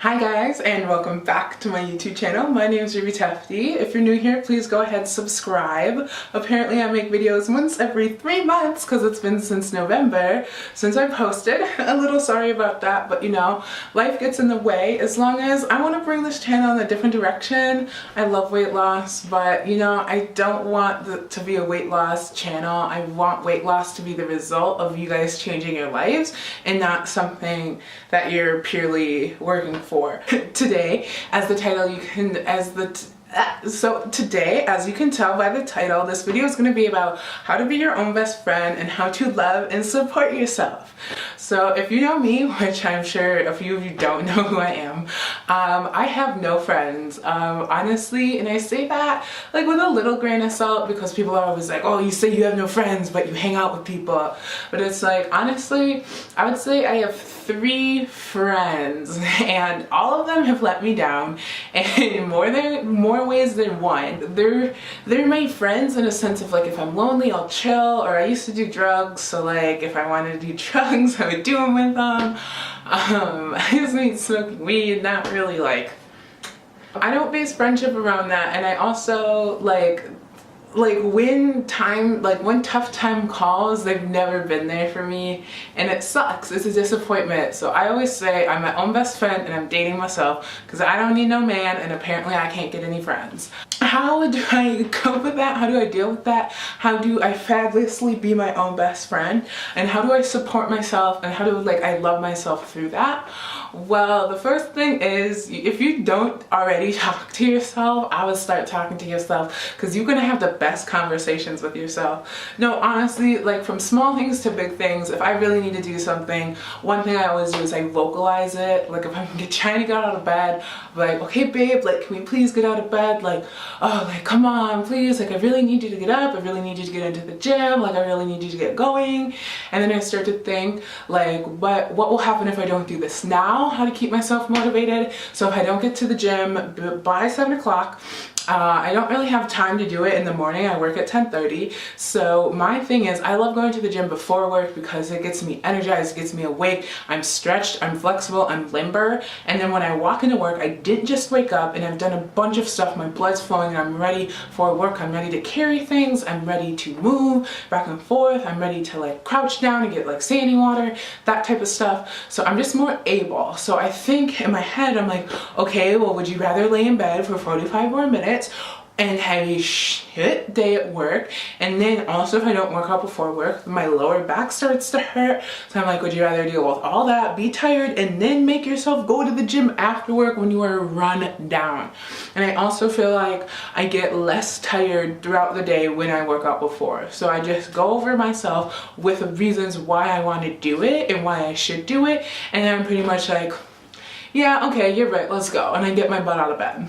Hi guys, and welcome back to my YouTube channel. My name is Ruby Tefty. If you're new here, please go ahead and subscribe. Apparently I make videos once every 3 months because it's been since November since I posted. A little sorry about that, but you know, life gets in the way. As long as I want to bring this channel in a different direction. I love weight loss, but you know, I don't want it to be a weight loss channel. I want weight loss to be the result of you guys changing your lives and not something that you're purely working for. Today, as the title you can, today, as you can tell by the title, this video is going to be about how to be your own best friend and how to love and support yourself. So if you know me, which I'm sure a few of you don't know who I am, I have no friends, honestly, and I say that like with a little grain of salt because people are always like, oh, you say you have no friends, but you hang out with people. But it's like, honestly, I would say I have 3 friends and all of them have let me down in more ways than one. They're my friends in a sense of like if I'm lonely I'll chill, or I used to do drugs, so like if I wanted to do drugs I would do them with them. I just need smoking weed, not really like, I don't base friendship around that. And I also like when tough time calls, they've never been there for me and it sucks. It's a disappointment. So I always say I'm my own best friend and I'm dating myself because I don't need no man and apparently I can't get any friends. How do I cope with that? How do I deal with that? How do I fabulously be my own best friend? And how do I support myself and how do I love myself through that? Well, the first thing is, if you don't already talk to yourself, I would start talking to yourself because you're gonna have the best conversations with yourself. No, honestly, like from small things to big things, if I really need to do something, one thing I always do is I vocalize it. Like if I'm trying to get out of bed, I'm like, okay babe, like can we please get out of bed? Like, oh, like come on, please, like I really need you to get up, I really need you to get into the gym, like I really need you to get going. And then I start to think like, what will happen if I don't do this now? How to keep myself motivated. So if I don't get to the gym by 7 o'clock, I don't really have time to do it in the morning. I work at 10:30. So my thing is I love going to the gym before work because it gets me energized, it gets me awake, I'm stretched, I'm flexible, I'm limber. And then when I walk into work, I didn't just wake up and I've done a bunch of stuff, my blood's flowing and I'm ready for work. I'm ready to carry things, I'm ready to move back and forth, I'm ready to like crouch down and get like standing water, that type of stuff. So I'm just more able. So I think in my head, I'm like, okay, well, would you rather lay in bed for 45 more minutes and have a shit day at work, and then also if I don't work out before work my lower back starts to hurt, so I'm like, would you rather deal with all that, be tired, and then make yourself go to the gym after work when you are run down? And I also feel like I get less tired throughout the day when I work out before, so I just go over myself with reasons why I want to do it and why I should do it, and then I'm pretty much like, yeah, okay, you're right, let's go, and I get my butt out of bed.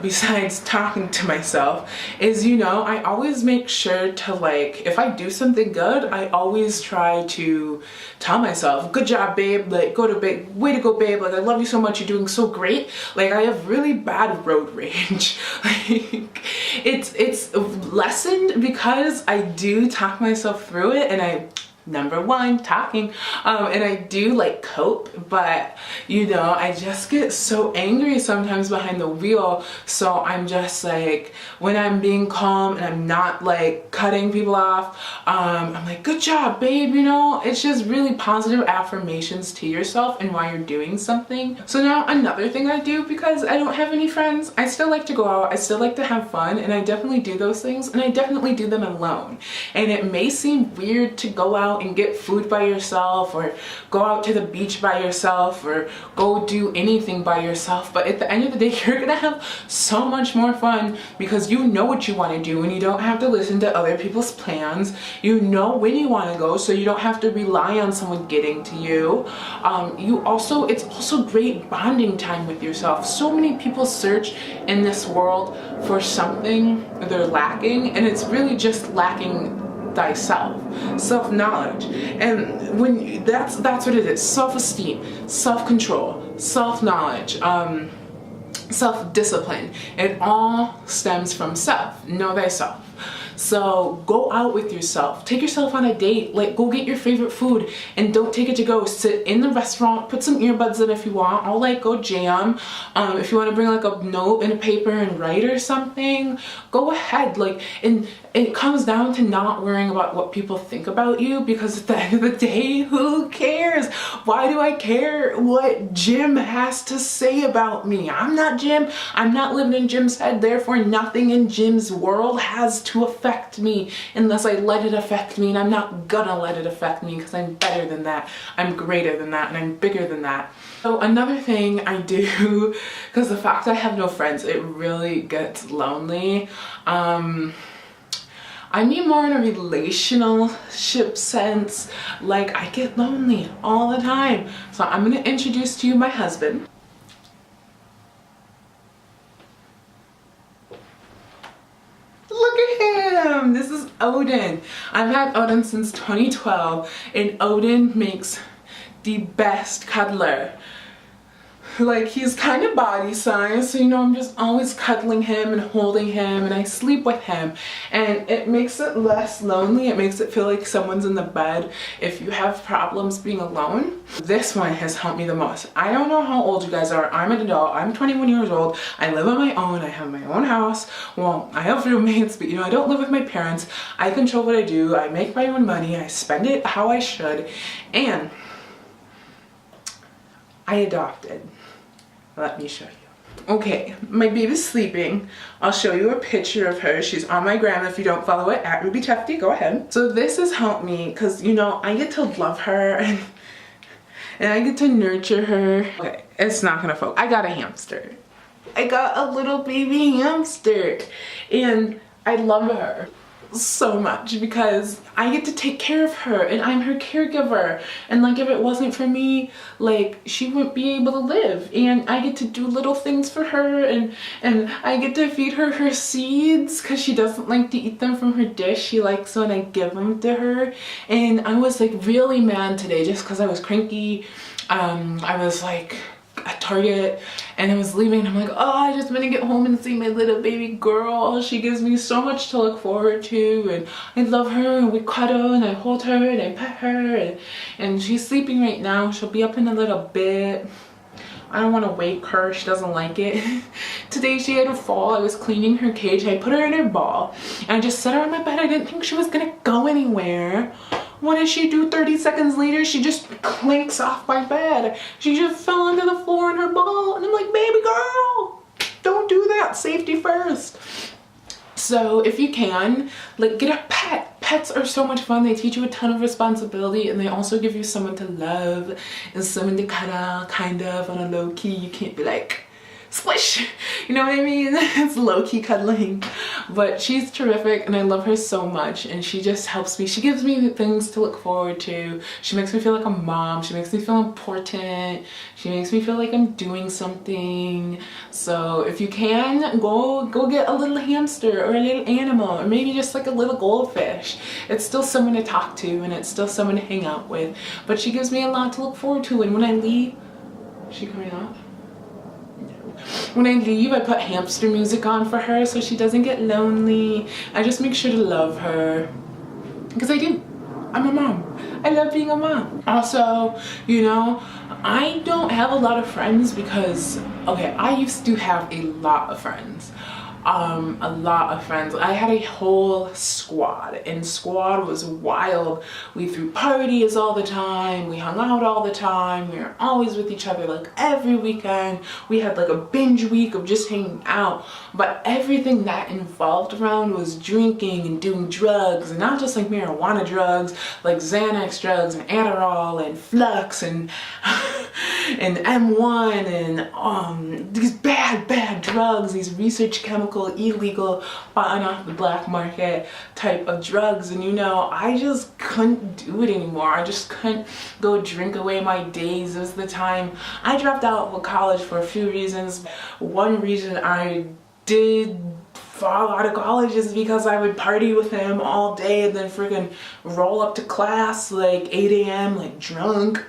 Besides talking to myself is, you know, I always make sure to like, if I do something good, I always try to tell myself, good job babe, like go to bed, way to go babe, like I love you so much, you're doing so great. Like I have really bad road rage. Like it's lessened because I do talk myself through it, and number one, talking, and I do like cope, but you know, I just get so angry sometimes behind the wheel. So I'm just like, when I'm being calm and I'm not like cutting people off, I'm like, good job babe, you know, it's just really positive affirmations to yourself and why you're doing something. So now another thing I do, because I don't have any friends, I still like to go out, I still like to have fun, and I definitely do those things, and I definitely do them alone. And it may seem weird to go out and get food by yourself, or go out to the beach by yourself, or go do anything by yourself, but at the end of the day you're gonna have so much more fun because you know what you want to do and you don't have to listen to other people's plans. You know when you want to go, so you don't have to rely on someone getting to you. It's also great bonding time with yourself. So many people search in this world for something they're lacking, and it's really just lacking thyself, self-knowledge. And when that's what it is: self-esteem, self-control, self-knowledge, self-discipline. It all stems from self. Know thyself. So go out with yourself, take yourself on a date, like go get your favorite food and don't take it to go. Sit in the restaurant, put some earbuds in if you want, or like go jam. If you want to bring like a note and a paper and write or something, go ahead. Like, and it comes down to not worrying about what people think about you, because at the end of the day, who cares? Why do I care what Jim has to say about me? I'm not Jim. I'm not living in Jim's head. Therefore, nothing in Jim's world has to affect me unless I let it affect me, and I'm not gonna let it affect me because I'm better than that. I'm greater than that, and I'm bigger than that. So another thing I do, because the fact I have no friends, it really gets lonely. I mean more in a relationship sense. Like, I get lonely all the time. So I'm gonna introduce to you my husband. Look at him! This is Odin. I've had Odin since 2012, and Odin makes the best cuddler. Like, he's kind of body size, so you know, I'm just always cuddling him and holding him, and I sleep with him, and it makes it less lonely. It makes it feel like someone's in the bed if you have problems being alone. This one has helped me the most. I don't know how old you guys are. I'm an adult. I'm 21 years old. I live on my own. I have my own house. Well, I have roommates, but you know, I don't live with my parents. I control what I do. I make my own money. I spend it how I should, and I adopted. Let me show you. Okay, my baby's sleeping. I'll show you a picture of her. She's on my gram. If you don't follow it, at Ruby Tefty, go ahead. So this has helped me because, you know, I get to love her and I get to nurture her. Okay, it's not gonna focus. I got a hamster. I got a little baby hamster, and I love her so much because I get to take care of her, and I'm her caregiver, and like, if it wasn't for me, like, she wouldn't be able to live. And I get to do little things for her, and I get to feed her her seeds because she doesn't like to eat them from her dish. She likes when I give them to her. And I was like really mad today just because I was cranky. I was like at Target and I was leaving, and I'm like, oh, I just want to get home and see my little baby girl. She gives me so much to look forward to, and I love her, and we cuddle, and I hold her, and I pet her, and she's sleeping right now. She'll be up in a little bit. I don't want to wake her. She doesn't like it. Today she had a fall. I was cleaning her cage. I put her in her ball, and I just set her on my bed. I didn't think she was gonna go anywhere. What does she do 30 seconds later? She just clinks off my bed. She just fell onto the floor in her ball. And I'm like, baby girl, don't do that. Safety first. So if you can, like, get a pet. Pets are so much fun. They teach you a ton of responsibility, and they also give you someone to love and someone to cuddle, kind of on a low key. You can't be like, squish, you know what I mean? It's low-key cuddling. But she's terrific, and I love her so much, and she just helps me. She gives me things to look forward to. She makes me feel like a mom. She makes me feel important. She makes me feel like I'm doing something. So if you can, go get a little hamster or a little animal, or maybe just like a little goldfish. It's still someone to talk to, and it's still someone to hang out with. But she gives me a lot to look forward to, and when I leave, is she coming off? When I leave, I put hamster music on for her so she doesn't get lonely. I just make sure to love her, because I do. I'm a mom. I love being a mom. Also, you know, I don't have a lot of friends because, okay, I used to have a lot of friends. A lot of friends. I had a whole squad, and squad was wild. We threw parties all the time. We hung out all the time. We were always with each other, like every weekend. We had like a binge week of just hanging out, but everything that involved around was drinking and doing drugs, and not just like marijuana drugs, like Xanax drugs and Adderall and Flux and and M1 and these bad drugs, these research chemicals, illegal, buying off the black market type of drugs. And you know, I just couldn't do it anymore. I just couldn't go drink away my days. It was the time I dropped out of college for a few reasons. One reason I did fall out of college is because I would party with him all day and then freaking roll up to class like 8 a.m. like drunk,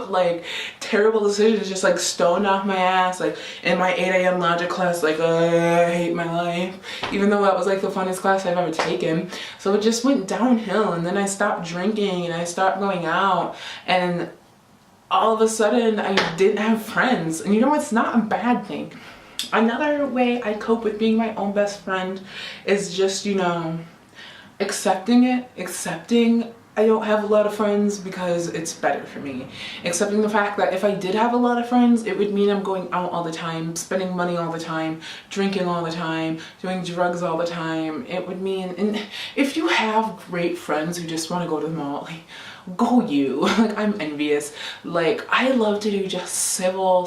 like terrible decisions just like stoned off my ass, like in my 8 a.m. logic class, like I hate my life, even though that was like the funnest class I've ever taken. So it just went downhill, and then I stopped drinking and I stopped going out, and all of a sudden I didn't have friends. And you know, it's not a bad thing. Another way I cope with being my own best friend is just, you know, accepting I don't have a lot of friends because it's better for me. Accepting the fact that if I did have a lot of friends, it would mean I'm going out all the time, spending money all the time, drinking all the time, doing drugs all the time. It would mean, and if you have great friends who just want to go to the mall, like, go you. Like, I'm envious. Like, I love to do just simple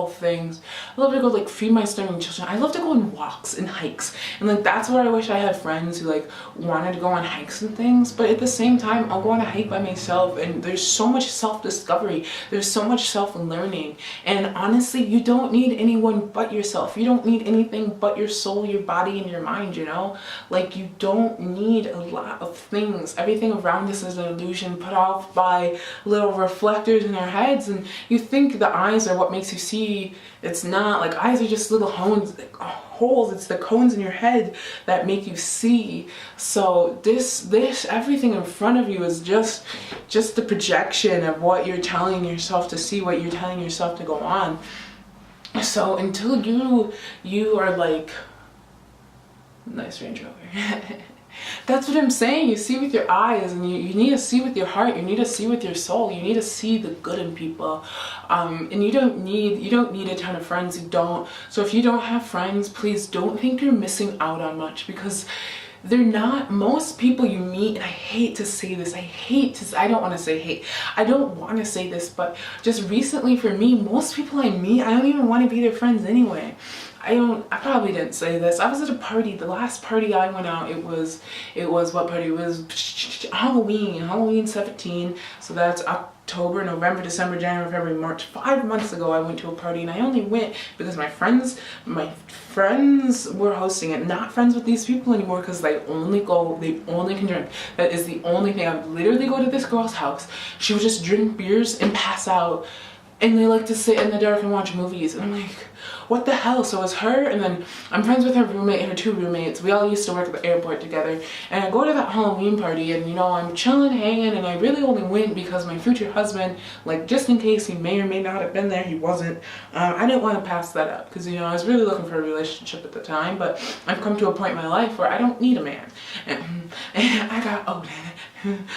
things. I love to go like feed my starving children. I love to go on walks and hikes, and like that's where I wish I had friends who like wanted to go on hikes and things. But at the same time, I'll go on a hike by myself, and there's so much self-discovery, there's so much self-learning, and honestly, you don't need anyone but yourself. You don't need anything but your soul, your body, and your mind, you know? Like, you don't need a lot of things. Everything around us is an illusion put off by little reflectors in our heads, and you think the eyes are what makes you see. It's not. Like, eyes are just little holes. It's the cones in your head that make you see. So this everything in front of you is just the projection of what you're telling yourself to see, what you're telling yourself to go on. So until you are like, nice Range Rover. That's what I'm saying. You see with your eyes, and you need to see with your heart. You need to see with your soul. You need to see the good in people, and you don't need a ton of friends who don't. So if you don't have friends, please don't think you're missing out on much, because they're not. Most people you meet, and I hate to say this, I don't want to say hate, I don't want to say this, but just recently for me, most people I meet, I don't even want to be their friends anyway. I probably didn't say this. I was at a party, the last party I went out, it was what party? It was Halloween 17. So that's October, November, December, January, February, March. 5 months ago I went to a party, and I only went because my friends were hosting it. Not friends with these people anymore, because they only can drink. That is the only thing. I would literally go to this girl's house. She would just drink beers and pass out, and they like to sit in the dark and watch movies. And I'm like, what the hell? So it was her, and then I'm friends with her roommate, her two roommates. We all used to work at the airport together. And I go to that Halloween party, and you know, I'm chilling, hanging, and I really only went because my future husband, like, just in case he may or may not have been there, he wasn't. I didn't want to pass that up, because, you know, I was really looking for a relationship at the time, but I've come to a point in my life where I don't need a man. And I got Odin.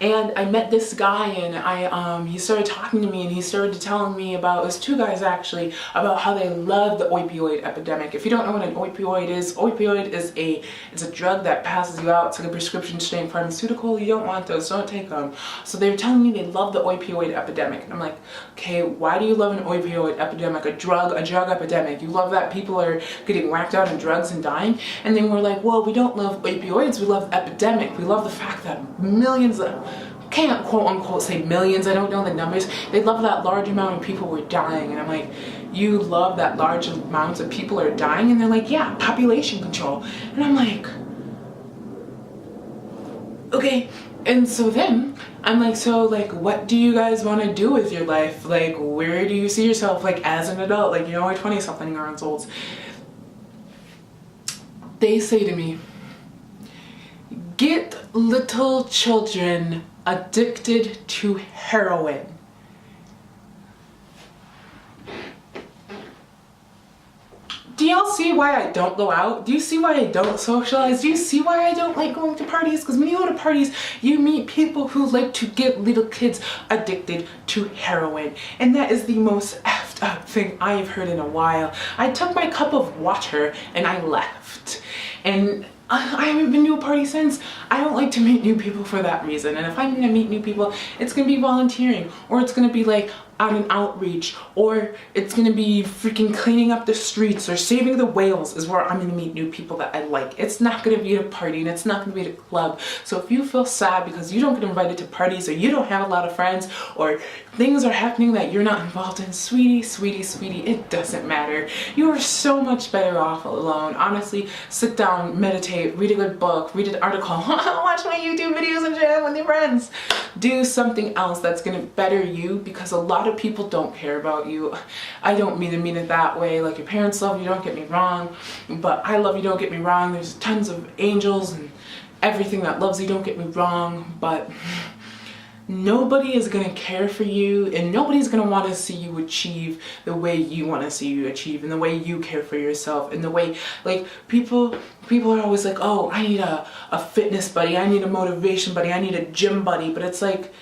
And I met this guy, and he started talking to me, and he started telling me about, it was two guys actually, about how they love the opioid epidemic. If you don't know what an opioid is it's a drug that passes you out. It's like a prescription strength pharmaceutical. You don't want those, don't take them. So they were telling me they love the opioid epidemic. And I'm like, okay, why do you love an opioid epidemic? A drug epidemic. You love that people are getting whacked out on drugs and dying? And then we're like, well, we don't love opioids, we love epidemic. We love the fact that millions of, can't quote unquote say millions, I don't know the numbers, they love that large amount of people were dying. And I'm like, you love that large amounts of people are dying? And they're like, yeah, population control. And I'm like, okay. And so then I'm like, so like, what do you guys want to do with your life? Like, where do you see yourself, like, as an adult? Like, you know, we're 20 something years old. They say to me, get little children addicted to heroin. Do y'all see why I don't go out? Do you see why I don't socialize? Do you see why I don't like going to parties? Because when you go to parties, you meet people who like to get little kids addicted to heroin. And that is the most effed up thing I've heard in a while. I took my cup of water and I left. And I haven't been to a party since. I don't like to meet new people for that reason. And if I'm gonna meet new people, it's gonna be volunteering, or it's gonna be like on an outreach, or it's gonna be freaking cleaning up the streets or saving the whales is where I'm gonna meet new people that I like. It's not gonna be at a party, and it's not gonna be at a club. So if you feel sad because you don't get invited to parties, or you don't have a lot of friends, or things are happening that you're not involved in, sweetie, sweetie, sweetie, it doesn't matter. You are so much better off alone. Honestly, sit down, meditate, meditate, read a good book, read an article, watch my YouTube videos and share them with your friends. Do something else that's gonna better you, because a lot of people don't care about you. I don't mean it that way. Like, your parents love you, don't get me wrong, but I love you, don't get me wrong. There's tons of angels and everything that loves you, don't get me wrong, but nobody is gonna care for you, and nobody's gonna want to see you achieve the way you want to see you achieve, and the way you care for yourself, and the way, like, people are always like, oh, I need a fitness buddy, I need a motivation buddy, I need a gym buddy. But it's like,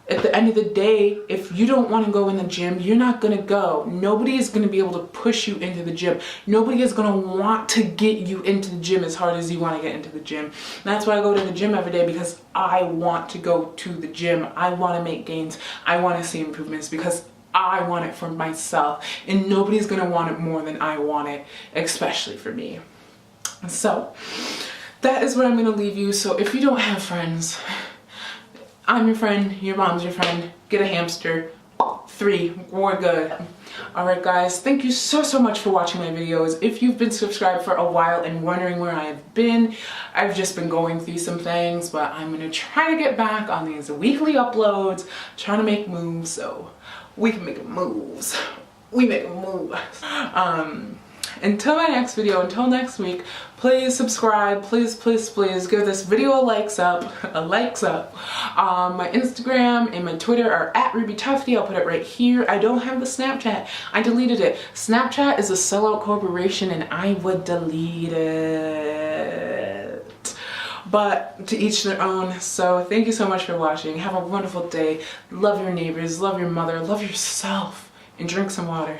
at the end of the day, if you don't want to go in the gym, you're not gonna go. Nobody is gonna be able to push you into the gym. Nobody is gonna want to get you into the gym as hard as you want to get into the gym. And that's why I go to the gym every day, because I want to go to the gym. I want to make gains. I want to see improvements, because I want it for myself. And nobody's gonna want it more than I want it, especially for me. So that is where I'm gonna leave you. So if you don't have friends, I'm your friend, your mom's your friend, get a hamster. 3, we're good. Alright guys, thank you so much for watching my videos. If you've been subscribed for a while and wondering where I've been, I've just been going through some things, but I'm gonna try to get back on these weekly uploads, trying to make moves, so we can make moves. We make moves. Until my next video, until next week, please subscribe, please give this video a likes up. My Instagram and my Twitter are @RubyTufty. I'll put it right here. I don't have the Snapchat. I deleted it. Snapchat is a sellout corporation and I would delete it. But to each their own. So thank you so much for watching. Have a wonderful day. Love your neighbors, love your mother, love yourself, and drink some water.